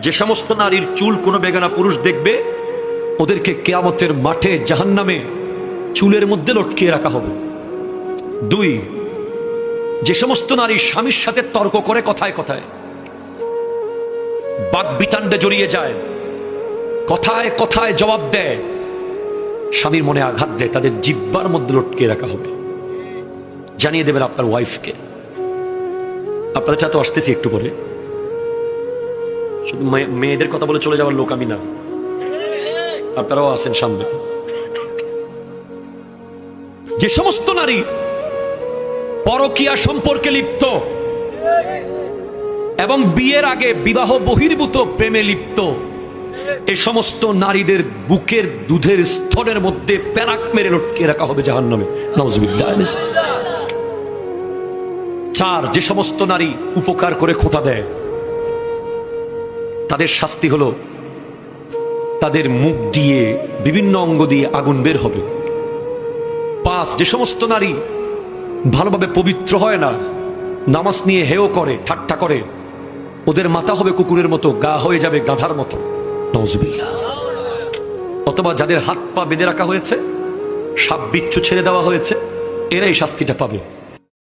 যে সমস্ত নারীর চুল কোনো বেগানা পুরুষ দেখবে, ওদেরকে কিয়ামতের মাঠে জাহান্নামে চুলের মধ্যে লটকিয়ে রাখা হবে। 2, যে সমস্ত নারী স্বামীর সাথে তর্ক করে কথায় কথায়, বাকবিতান্ডে জড়িয়ে যায়, কথায় কথায় জবাব দেয়, স্বামীর মনে আঘাত দেয়, তাদের জিহ্বার মধ্যে লটকিয়ে রাখা হবে। জানিয়ে দেবেন আপনার ওয়াইফকে। আপনাদের সাথে আসতেছি একটু পরে। শুধু মেয়েদের কথা বলে চলে যাওয়ার লোক আমি না, আপনারাও আছেন সামনে। যে সমস্ত নারী পরকীয়া সম্পর্কে লিপ্ত এবং বিয়ের আগে বিবাহ বহির্ভূত প্রেমে লিপ্ত, এই সমস্ত নারীদের বুকের দুধের স্তরের মধ্যে প্যারাক মেরে লটকিয়ে রাখা হবে জাহান্নামে। নাউজুবিল্লাহ। 4, যে সমস্ত নারী উপকার করে খোঁটা দেয়, তাদের শাস্তি হলো তাদের মুখ দিয়ে বিভিন্ন অঙ্গ দিয়ে আগুন বের হবে। 5, যে সমস্ত নারী ভালোভাবে পবিত্র হয় না, নামাজ নিয়ে হেয় করে, ঠাট্টা করে, ওদের মাথা হবে কুকুরের মতো, গা হয়ে যাবে গাধার মতো। নাউজুবিল্লাহ। অথবা যাদের হাত পা বেঁধে রাখা হয়েছে, সাপ বিচ্ছু ছেড়ে দেওয়া হয়েছে, এরাই শাস্তিটা পাবে।